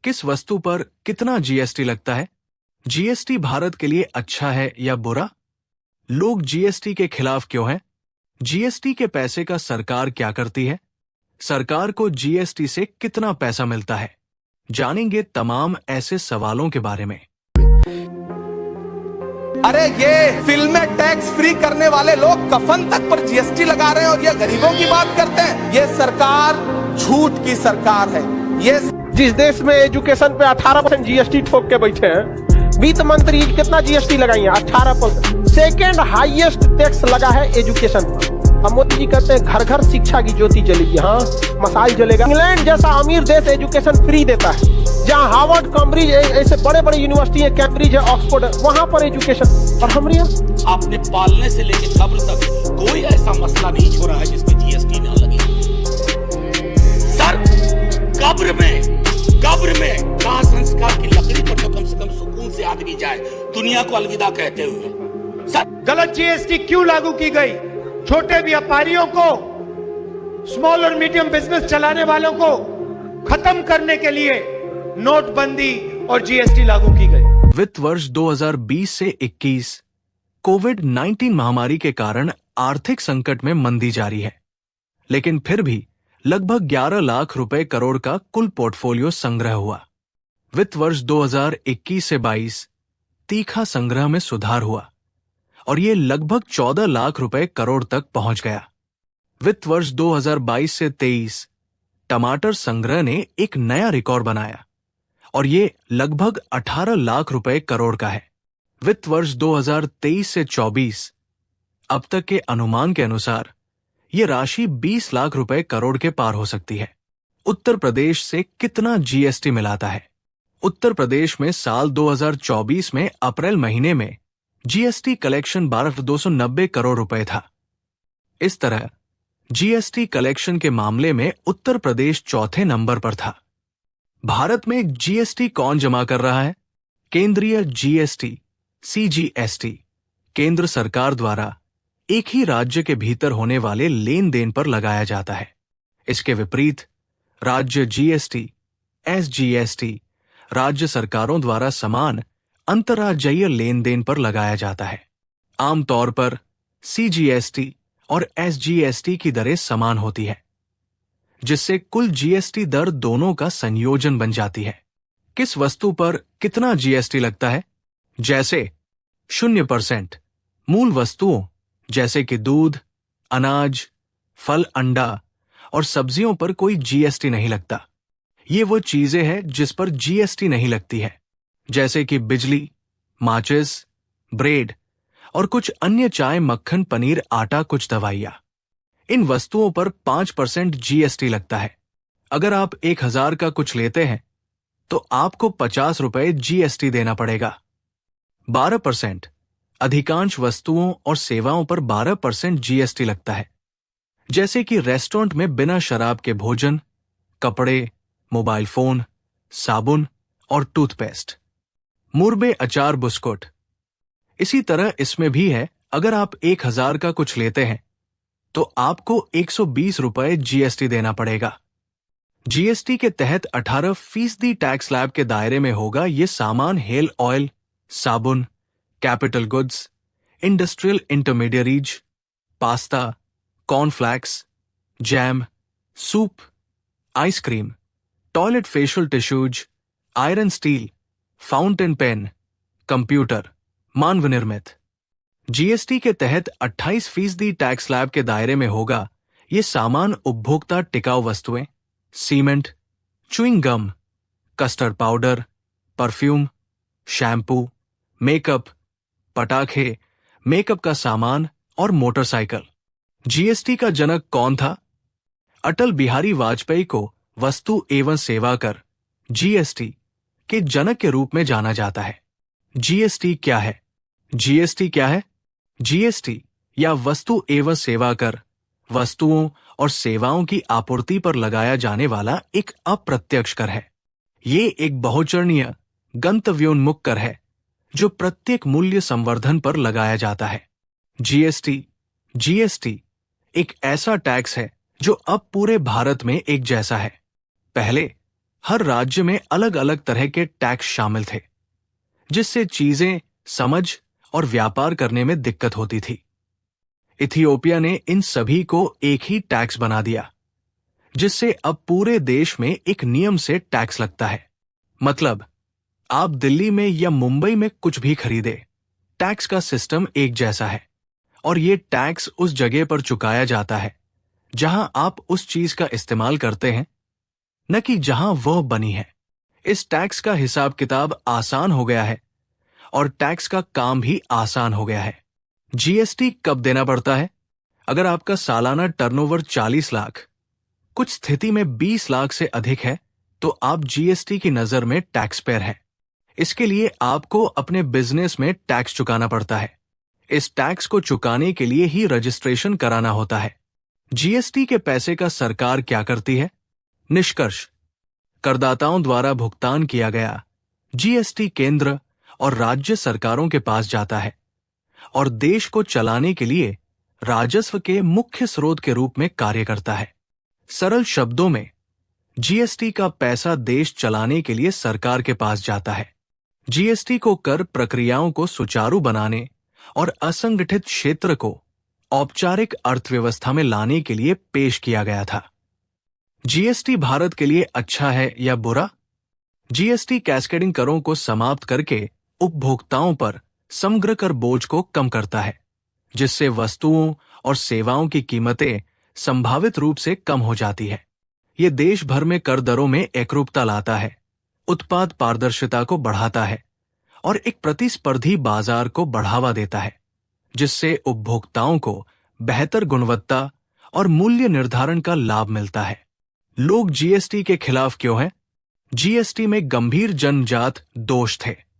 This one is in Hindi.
किस वस्तु पर कितना जीएसटी लगता है? जीएसटी भारत के लिए अच्छा है या बुरा? लोग जीएसटी के खिलाफ क्यों हैं? जीएसटी के पैसे का सरकार क्या करती है? सरकार को जीएसटी से कितना पैसा मिलता है? जानेंगे तमाम ऐसे सवालों के बारे में। अरे ये फिल्में टैक्स फ्री करने वाले लोग कफन तक पर जीएसटी लगा रहे हैं और ये गरीबों की बात करते हैं। ये सरकार झूठ की सरकार है। ये जिस देश में एजुकेशन पे 18% जीएसटी ठोक के बैठे हैं, वित्त मंत्री कितना जीएसटी लगाई है? 18%। सेकेंड हाईएस्ट टैक्स लगा है एजुकेशन पर। अब मोदी जी कहते हैं घर घर शिक्षा की ज्योति जलेगी। हाँ, मसाइल जलेगा। इंग्लैंड जैसा अमीर देश एजुकेशन फ्री देता है, जहाँ हार्वर्ड, कैम्ब्रिज ऐसे बड़े बड़े यूनिवर्सिटी है, कैम्ब्रिज है, ऑक्सफोर्ड है, वहां पर एजुकेशन। और हमारे यहाँ आपने पालने से लेकर कब्र तक कोई ऐसा मसला नहीं छोड़ा है जिसमें जीएसटी ना लगे। सर, कब्र में दाह संस्कार की लकड़ी पर तो कम से कम सुकून से आदमी जाए दुनिया को अलविदा कहते हुए। सर, गलत जीएसटी क्यों लागू की गई? छोटे व्यापारियों को, स्मॉल और मीडियम बिजनेस चलाने वालों को खत्म करने के लिए नोटबंदी और जीएसटी लागू की गई। वित्त वर्ष 2020 से 21 कोविड-19 महामारी के कारण आर्थिक संकट में मंदी जारी है, लेकिन फिर भी लगभग 11 लाख रुपए करोड़ का कुल पोर्टफोलियो संग्रह हुआ। वित्त वर्ष 2021 से 22 तीखा संग्रह में सुधार हुआ और ये लगभग 14 लाख रुपए करोड़ तक पहुंच गया। वित्त वर्ष 2022 से 23 टमाटर संग्रह ने एक नया रिकॉर्ड बनाया और ये लगभग 18 लाख रुपए करोड़ का है। वित्त वर्ष 2023 से 24 अब तक के अनुमान के अनुसार ये राशि 20 लाख रुपए करोड़ के पार हो सकती है। उत्तर प्रदेश से कितना जीएसटी मिलाता है? उत्तर प्रदेश में साल 2024 में अप्रैल महीने में जीएसटी कलेक्शन 12,290 करोड़ रुपए था। इस तरह जीएसटी कलेक्शन के मामले में उत्तर प्रदेश चौथे नंबर पर था। भारत में जीएसटी कौन जमा कर रहा है? केंद्रीय जीएसटी सीजीएसटी केंद्र सरकार द्वारा एक ही राज्य के भीतर होने वाले लेन देन पर लगाया जाता है। इसके विपरीत राज्य जीएसटी एसजीएसटी राज्य सरकारों द्वारा समान अंतर्राज्यीय लेन देन पर लगाया जाता है। आमतौर पर सीजीएसटी और एसजीएसटी की दरें समान होती है, जिससे कुल जीएसटी दर दोनों का संयोजन बन जाती है। किस वस्तु पर कितना जीएसटी लगता है? जैसे 0% मूल वस्तुओं जैसे कि दूध, अनाज, फल, अंडा और सब्जियों पर कोई जीएसटी नहीं लगता। ये वो चीजें हैं जिस पर जीएसटी नहीं लगती है, जैसे कि बिजली, माचिस, ब्रेड और कुछ अन्य चाय, मक्खन, पनीर, आटा, कुछ दवाइयाँ। इन वस्तुओं पर 5% जीएसटी लगता है। अगर आप 1000 का कुछ लेते हैं तो आपको 50 रुपए जीएसटी देना पड़ेगा। 12% अधिकांश वस्तुओं और सेवाओं पर 12% जीएसटी लगता है, जैसे कि रेस्टोरेंट में बिना शराब के भोजन, कपड़े, मोबाइल फोन, साबुन और टूथपेस्ट, मुरबे, अचार, बिस्कुट। इसी तरह इसमें भी है, अगर आप 1000 का कुछ लेते हैं तो आपको 120 रुपए जीएसटी देना पड़ेगा। जीएसटी के तहत 18% टैक्स स्लैब के दायरे में होगा ये सामान हेयर ऑयल, साबुन, capital goods, industrial intermediaries, pasta, cornflakes, jam, soup, ice cream, toilet facial tissues, iron steel, fountain pen, computer, मानव निर्मित। जीएसटी के तहत 28% टैक्स स्लैब के दायरे में होगा ये सामान उपभोक्ता टिकाऊ वस्तुएं, cement, chewing gum, custard powder, perfume, shampoo, makeup, पटाखे, मेकअप का सामान और मोटरसाइकिल। जीएसटी का जनक कौन था? अटल बिहारी वाजपेयी को वस्तु एवं सेवा कर जीएसटी के जनक के रूप में जाना जाता है। जीएसटी क्या है? जीएसटी क्या है? जीएसटी या वस्तु एवं सेवा कर वस्तुओं और सेवाओं की आपूर्ति पर लगाया जाने वाला एक अप्रत्यक्ष कर है। ये एक बहुचरणीय गंतव्योन्मुख कर है जो प्रत्येक मूल्य संवर्धन पर लगाया जाता है। जीएसटी एक ऐसा टैक्स है जो अब पूरे भारत में एक जैसा है। पहले हर राज्य में अलग अलग तरह के टैक्स शामिल थे, जिससे चीजें समझ और व्यापार करने में दिक्कत होती थी। इथियोपिया ने इन सभी को एक ही टैक्स बना दिया, जिससे अब पूरे देश में एक नियम से टैक्स लगता है। मतलब आप दिल्ली में या मुंबई में कुछ भी खरीदे, टैक्स का सिस्टम एक जैसा है और ये टैक्स उस जगह पर चुकाया जाता है जहां आप उस चीज का इस्तेमाल करते हैं, न कि जहां वह बनी है। इस टैक्स का हिसाब किताब आसान हो गया है और टैक्स का काम भी आसान हो गया है। जीएसटी कब देना पड़ता है? अगर आपका सालाना टर्नओवर 40 लाख, कुछ स्थिति में 20 लाख से अधिक है, तो आप जीएसटी की नजर में टैक्स पेयर हैं। इसके लिए आपको अपने बिजनेस में टैक्स चुकाना पड़ता है। इस टैक्स को चुकाने के लिए ही रजिस्ट्रेशन कराना होता है। जीएसटी के पैसे का सरकार क्या करती है? निष्कर्ष, करदाताओं द्वारा भुगतान किया गया जीएसटी केंद्र और राज्य सरकारों के पास जाता है और देश को चलाने के लिए राजस्व के मुख्य स्रोत के रूप में कार्य करता है। सरल शब्दों में, जीएसटी का पैसा देश चलाने के लिए सरकार के पास जाता है। जीएसटी को कर प्रक्रियाओं को सुचारू बनाने और असंगठित क्षेत्र को औपचारिक अर्थव्यवस्था में लाने के लिए पेश किया गया था। जीएसटी भारत के लिए अच्छा है या बुरा? जीएसटी कैस्केडिंग करों को समाप्त करके उपभोक्ताओं पर समग्र कर बोझ को कम करता है, जिससे वस्तुओं और सेवाओं की कीमतें संभावित रूप से कम हो जाती है। ये देश भर में कर दरों में एकरूपता लाता है, उत्पाद पारदर्शिता को बढ़ाता है और एक प्रतिस्पर्धी बाजार को बढ़ावा देता है, जिससे उपभोक्ताओं को बेहतर गुणवत्ता और मूल्य निर्धारण का लाभ मिलता है। लोग जीएसटी के खिलाफ क्यों हैं? जीएसटी में गंभीर जन्मजात दोष थे।